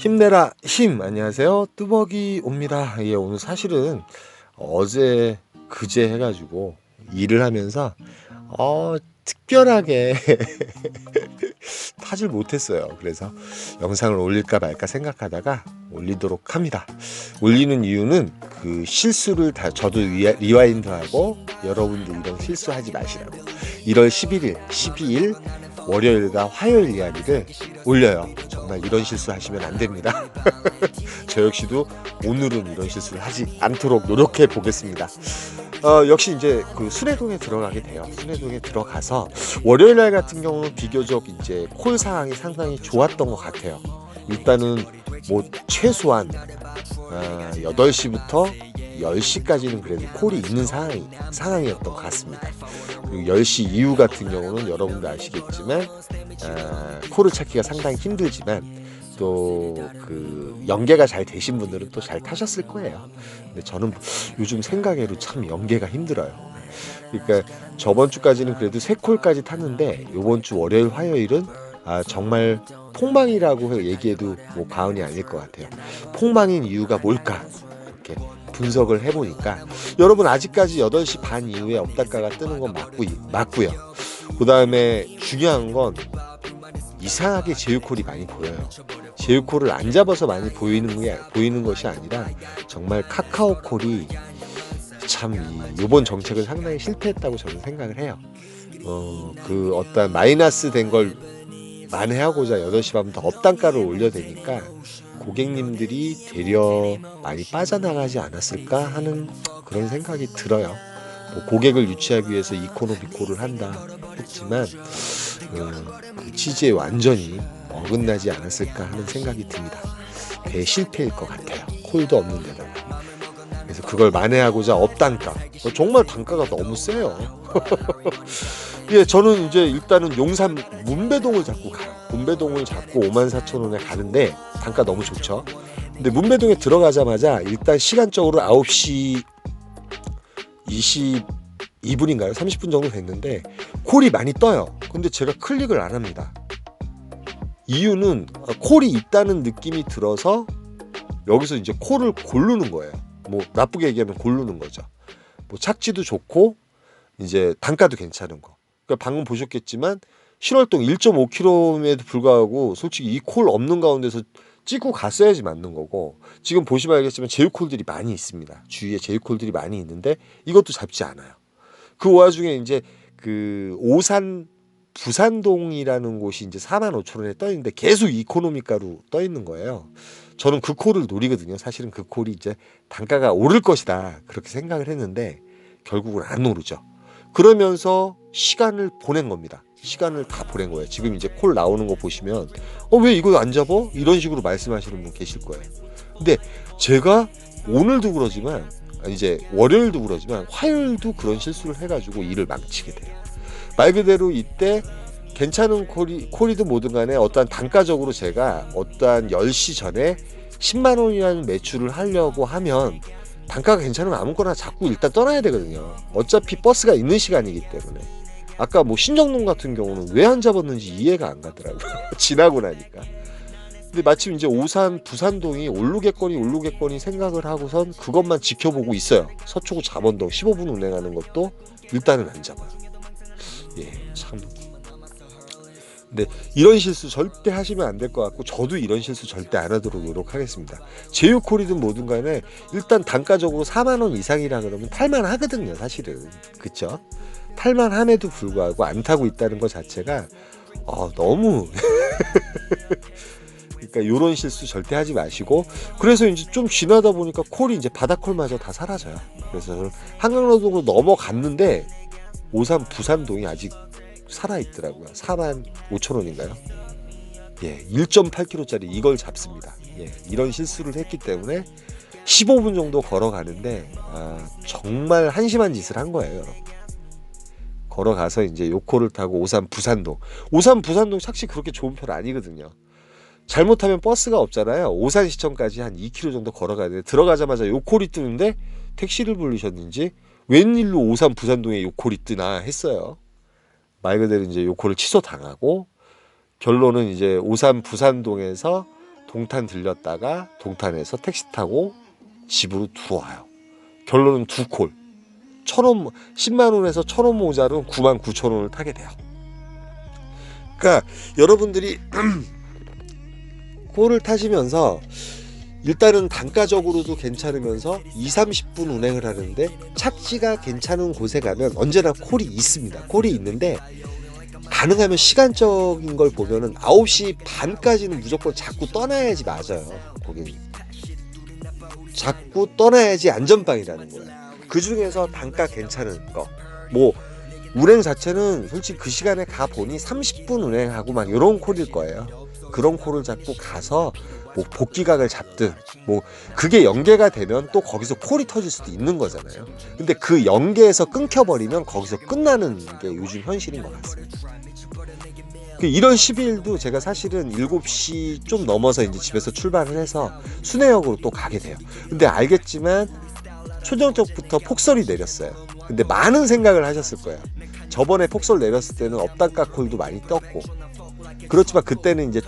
힘내라 힘. 안녕하세요, 뚜벅이 옵니다. 예, 오늘 사실은 어제 그제 해가지고 일을 하면서 특별하게 타질 못했어요. 그래서 영상을 올릴까 말까 생각하다가 올리도록 합니다. 올리는 이유는 그 실수를 다 저도 리와인드하고 여러분들 이런 실수하지 마시라고. 1월 11일, 12일 월요일과 화요일 이야기를 올려요. 정말 이런 실수 하시면 안 됩니다. 저 역시도 오늘은 이런 실수를 하지 않도록 노력해 보겠습니다. 역시 이제 그 순회동에 들어가게 돼요. 순회동에 들어가서 월요일 날 같은 경우는 비교적 이제 콜 상황이 상당히 좋았던 것 같아요. 일단은 뭐 최소한 8시부터 10시까지는 그래도 콜이 있는 상황이었던 것 같습니다. 그리고 10시 이후 같은 경우는 여러분도 아시겠지만 콜을 찾기가 상당히 힘들지만 또 그 연계가 잘 되신 분들은 또 잘 타셨을 거예요. 근데 저는 요즘 생각해도 참 연계가 힘들어요. 그러니까 저번 주까지는 그래도 3콜까지 탔는데 이번 주 월요일 화요일은 정말 폭망이라고 얘기해도 뭐 과언이 아닐 것 같아요. 폭망인 이유가 뭘까 이렇게 분석을 해보니까 여러분 아직까지 8시 반 이후에 업다가가 뜨는 건 맞고요. 그 다음에 중요한 건 이상하게 제휴콜이 많이 보여요. 제휴콜을 안 잡아서 많이 보이는 것이 아니라 정말 카카오콜이 참 이번 정책은 상당히 실패했다고 저는 생각을 해요. 그 어떤 마이너스 된 걸 만회하고자 8시 반부터 업단가를 올려대니까 고객님들이 되려 많이 빠져나가지 않았을까 하는 그런 생각이 들어요. 뭐 고객을 유치하기 위해서 이코노미콜을 한다 했지만 그 취지에 완전히 어긋나지 않았을까 하는 생각이 듭니다. 대실패일 것 같아요. 콜도 없는 데다가. 그래서 그걸 만회하고자 업단가. 정말 단가가 너무 세요. 예, 저는 이제 일단은 용산 문배동을 잡고 가요. 문배동을 잡고 54,000원에 가는데 단가 너무 좋죠. 근데 문배동에 들어가자마자 일단 시간적으로 9시 22분인가요? 30분 정도 됐는데 콜이 많이 떠요. 근데 제가 클릭을 안 합니다. 이유는 콜이 있다는 느낌이 들어서 여기서 이제 콜을 고르는 거예요. 뭐 나쁘게 얘기하면 고르는 거죠. 뭐 착지도 좋고 이제 단가도 괜찮은 거. 그러니까 방금 보셨겠지만 신월동 1.5km에도 불구하고 솔직히 이 콜 없는 가운데서 찍고 갔어야지 맞는 거고, 지금 보시면 알겠지만 제휴콜들이 많이 있습니다. 주위에 제휴콜들이 많이 있는데 이것도 잡지 않아요. 그 와중에 이제 그 오산 부산동이라는 곳이 이제 45,000원에 떠 있는데 계속 이코노미가로 떠 있는 거예요. 저는 그 콜을 노리거든요. 사실은 그 콜이 이제 단가가 오를 것이다 그렇게 생각을 했는데 결국은 안 오르죠. 그러면서 시간을 보낸 겁니다. 시간을 다 보낸 거예요. 지금 이제 콜 나오는 거 보시면 왜 이거 안 잡아? 이런 식으로 말씀하시는 분 계실 거예요. 근데 제가 오늘도 그러지만 이제 월요일도 그러지만 화요일도 그런 실수를 해가지고 일을 망치게 돼요. 말 그대로 이때 괜찮은 콜이든 뭐든 간에 어떠한 단가적으로 제가 어떠한 10시 전에 10만 원이라는 매출을 하려고 하면 단가가 괜찮으면 아무거나 잡고 일단 떠나야 되거든요. 어차피 버스가 있는 시간이기 때문에. 아까 뭐 신정동 같은 경우는 왜 안 잡았는지 이해가 안 가더라고요. 지나고 나니까. 근데 마침 이제 오산 부산동이 오르겠거니 생각을 하고선 그것만 지켜보고 있어요. 서초구 잠원동 15분 운행하는 것도 일단은 안 잡아요. 예, 참. 근데 이런 실수 절대 하시면 안 될 것 같고 저도 이런 실수 절대 안 하도록 노력하겠습니다. 제휴콜이든 뭐든 간에 일단 단가적으로 4만 원 이상이라 그러면 탈만 하거든요. 사실은. 그쵸? 탈만 함에도 불구하고 안 타고 있다는 것 자체가 너무 그러니까 이런 실수 절대 하지 마시고, 그래서 이제 좀 지나다 보니까 콜이 이제 바다콜마저 다 사라져요. 그래서 한강로동으로 넘어갔는데 오산 부산동이 아직 살아있더라고요. 45,000원인가요? 예, 1.8km짜리 이걸 잡습니다. 예, 이런 실수를 했기 때문에 15분 정도 걸어가는데 정말 한심한 짓을 한 거예요, 여러분. 걸어가서 이제 요코를 타고 오산 부산동 착시 그렇게 좋은 편 아니거든요. 잘못하면 버스가 없잖아요. 오산시청까지 한 2km 정도 걸어가야 돼. 들어가자마자 요콜이 뜨는데 택시를 부르셨는지 웬일로 오산 부산동에 요콜이 뜨나 했어요. 말 그대로 이제 요콜을 취소당하고 결론은 이제 오산 부산동에서 동탄 들렸다가 동탄에서 택시 타고 집으로 들어와요. 결론은 2콜. 1,000원, 10만 원에서 1,000원 모자른 99,000원을 타게 돼요. 그러니까 여러분들이 콜을 타시면서 일단은 단가적으로도 괜찮으면서 2-30분 운행을 하는데 착지가 괜찮은 곳에 가면 언제나 콜이 있습니다. 콜이 있는데 가능하면 시간적인 걸 보면은 9시 반까지는 무조건 자꾸 떠나야지 맞아요. 고객님. 자꾸 떠나야지 안전빵이라는 거예요. 그 중에서 단가 괜찮은 거. 뭐 운행 자체는 솔직히 그 시간에 가보니 30분 운행하고 막 이런 콜일 거예요. 그런 콜을 잡고 가서 뭐 복귀각을 잡든 뭐 그게 연계가 되면 또 거기서 콜이 터질 수도 있는 거잖아요. 근데 그 연계에서 끊겨버리면 거기서 끝나는 게 요즘 현실인 것 같습니다. 1월 12일도 제가 사실은 7시 좀 넘어서 이제 집에서 출발을 해서 순회역으로 또 가게 돼요. 근데 알겠지만 초정적부터 폭설이 내렸어요. 근데 많은 생각을 하셨을 거예요. 저번에 폭설 내렸을 때는 업단가 콜도 많이 떴고, 그렇지만 그때는 이제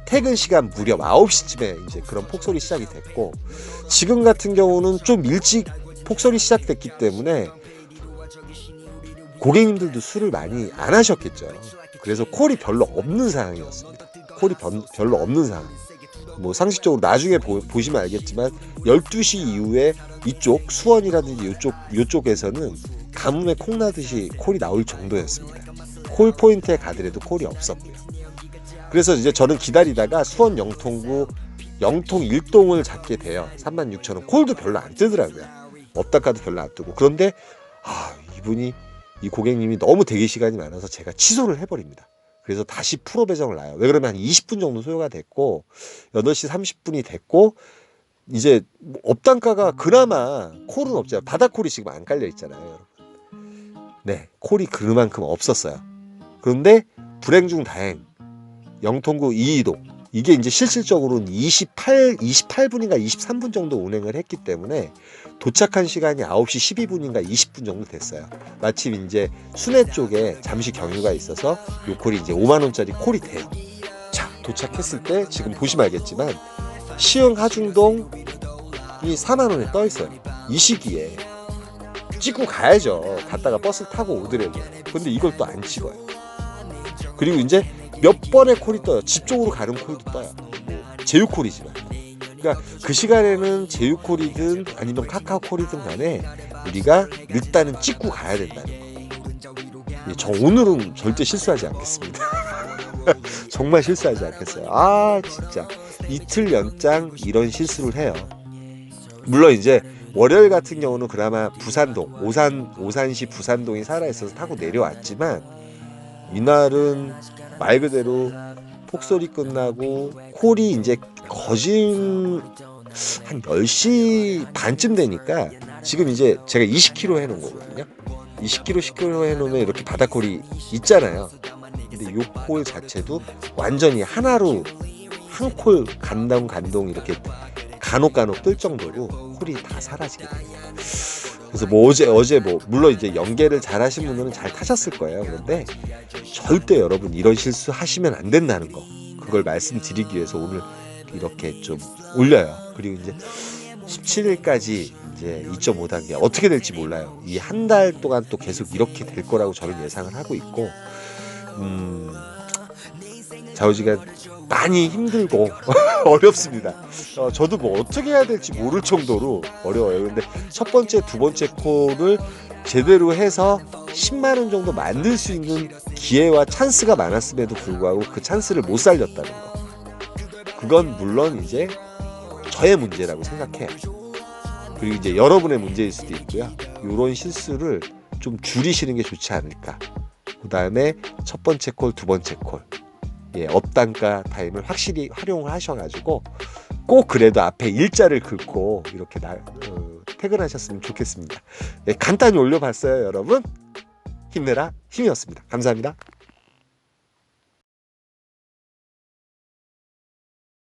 퇴근 시간 무렵 9시쯤에 이제 그런 폭설이 시작이 됐고, 지금 같은 경우는 좀 일찍 폭설이 시작됐기 때문에 고객님들도 술을 많이 안 하셨겠죠. 그래서 콜이 별로 없는 상황이었습니다. 콜이 별로 없는 상황. 뭐 상식적으로 나중에 보시면 알겠지만 12시 이후에 이쪽 수원이라든지 요쪽에서는 가뭄에 콩나듯이 콜이 나올 정도였습니다. 콜 포인트에 가더라도 콜이 없었고요. 그래서 이제 저는 기다리다가 수원 영통구 영통 1동을 잡게 돼요. 36,000원. 콜도 별로 안 뜨더라고요. 업다가도 별로 안 뜨고. 그런데 이 고객님이 너무 대기 시간이 많아서 제가 취소를 해버립니다. 그래서 다시 프로 배정을 놔요. 왜 그러면 한 20분 정도 소요가 됐고 8시 30분이 됐고 이제 업단가가 그나마 콜은 없잖아요. 바다콜이 지금 안 깔려 있잖아요, 여러분. 네, 콜이 그만큼 없었어요. 그런데 불행 중 다행 영통구 2이동 이게 이제 실질적으로는 28분인가 23분 정도 운행을 했기 때문에 도착한 시간이 9시 12분인가 20분 정도 됐어요. 마침 이제 순회 쪽에 잠시 경유가 있어서 요 콜이 이제 5만 원짜리 콜이 돼요. 자, 도착했을 때 지금 보시면 알겠지만 시흥 하중동이 4만 원에 떠 있어요. 이 시기에 찍고 가야죠. 갔다가 버스 타고 오더라도. 근데 이걸 또 안 찍어요. 그리고 이제 몇 번의 콜이 떠요. 집 쪽으로 가는 콜도 떠요. 뭐 제휴콜이지만. 그러니까 그 시간에는 제휴콜이든 아니면 카카오콜이든 간에 우리가 일단은 찍고 가야 된다는 거. 저 오늘은 절대 실수하지 않겠습니다. 정말 실수하지 않겠어요. 진짜 이틀 연장 이런 실수를 해요. 물론 이제 월요일 같은 경우는 그나마 부산동 오산시 부산동이 살아있어서 타고 내려왔지만 이날은 말 그대로 폭설이 끝나고 콜이 이제 거진 한 10시 반쯤 되니까 지금 이제 제가 20km 해놓은 거거든요. 10km 해놓으면 이렇게 바다콜이 있잖아요. 근데 요 콜 자체도 완전히 하나로 한 콜 간동 이렇게 간혹 뜰 정도로 콜이 다 사라지게 됩니다. 그래서 뭐 어제 물론 이제 연계를 잘 하신 분들은 잘 타셨을 거예요. 그런데 절대 여러분 이런 실수 하시면 안 된다는 거. 그걸 말씀드리기 위해서 오늘 이렇게 좀 올려요. 그리고 이제 17일까지 이제 2.5단계 어떻게 될지 몰라요. 이 한 달 동안 또 계속 이렇게 될 거라고 저는 예상을 하고 있고, 좌우지간 많이 힘들고 어렵습니다. 저도 뭐 어떻게 해야 될지 모를 정도로 어려워요. 근데 첫 번째, 두 번째 콜을 제대로 해서 10만 원 정도 만들 수 있는 기회와 찬스가 많았음에도 불구하고 그 찬스를 못 살렸다는 거. 그건 물론 이제 저의 문제라고 생각해요. 그리고 이제 여러분의 문제일 수도 있고요. 이런 실수를 좀 줄이시는 게 좋지 않을까. 그 다음에 첫 번째 콜, 두 번째 콜. 업단가 타임을 확실히 활용을 하셔가지고 꼭 그래도 앞에 일자를 긋고 이렇게 퇴근하셨으면 좋겠습니다. 간단히 올려봤어요, 여러분. 힘내라 힘이었습니다. 감사합니다.